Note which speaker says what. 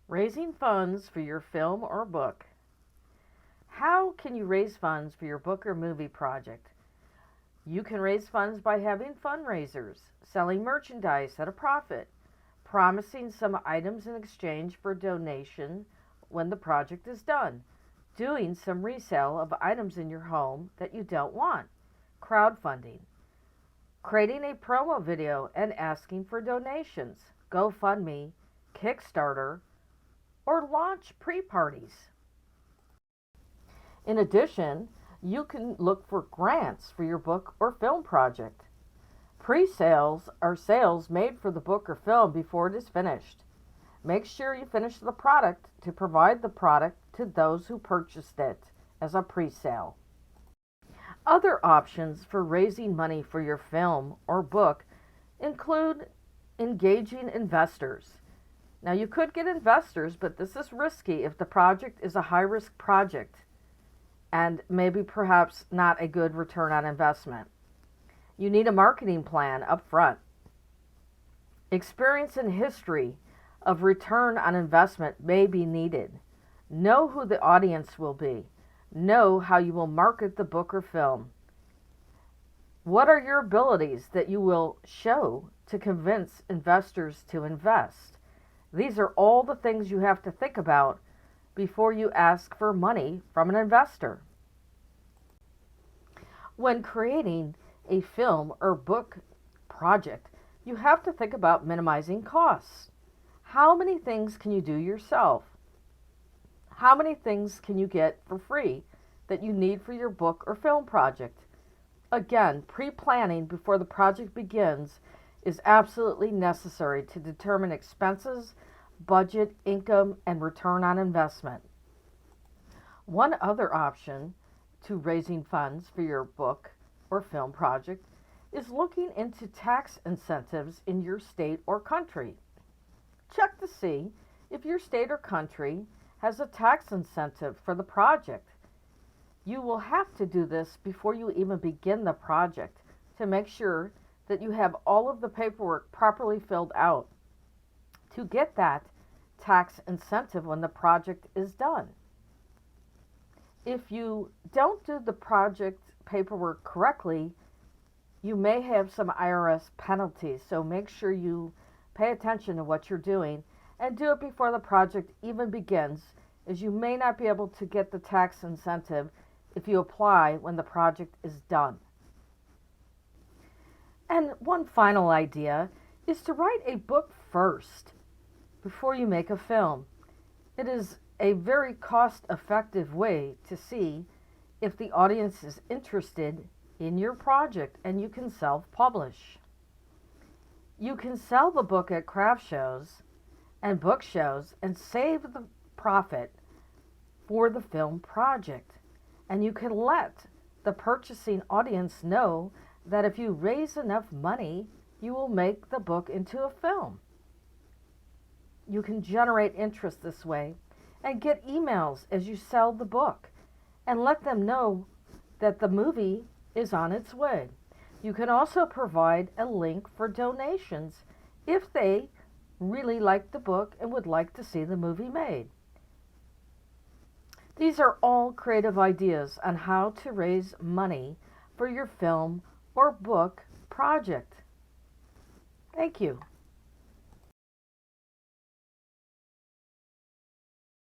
Speaker 1: Raising funds for your film or book. How can you raise funds for your book or movie project? You can raise funds by having fundraisers, selling merchandise at a profit, promising some items in exchange for donation when the project is done, doing some resale of items in your home that you don't want, crowdfunding, creating a promo video and asking for donations, GoFundMe, Kickstarter, or launch pre-parties. In addition, you can look for grants for your book or film project. Pre-sales are sales made for the book or film before it is finished. Make sure you finish the product to provide the product to those who purchased it as a pre-sale. Other options for raising money for your film or book include engaging investors. Now, you could get investors, but this is risky if the project is a high-risk project and maybe perhaps not a good return on investment. You need a marketing plan up front. Experience and history of return on investment may be needed. Know who the audience will be. Know how you will market the book or film. What are your abilities that you will show to convince investors to invest? These are all the things you have to think about before you ask for money from an investor. When creating a film or book project, you have to think about minimizing costs. How many things can you do yourself? How many things can you get for free that you need for your book or film project? Again, pre-planning before the project begins is absolutely necessary to determine expenses, budget, income, and return on investment. One other option to raising funds for your book or film project is looking into tax incentives in your state or country. Check to see if your state or country has a tax incentive for the project. You will have to do this before you even begin the project to make sure that you have all of the paperwork properly filled out to get that tax incentive when the project is done. If you don't do the project paperwork correctly, you may have some IRS penalties, so make sure you pay attention to what you're doing and do it before the project even begins, as you may not be able to get the tax incentive if you apply when the project is done. And one final idea is to write a book first before you make a film. It is a very cost-effective way to see if the audience is interested in your project, and you can self-publish. You can sell the book at craft shows and book shows and save the profit for the film project. And you can let the purchasing audience know that if you raise enough money, you will make the book into a film. You can generate interest this way and get emails as you sell the book and let them know that the movie is on its way. You can also provide a link for donations if they really like the book and would like to see the movie made. These are all creative ideas on how to raise money for your film or book project. Thank you.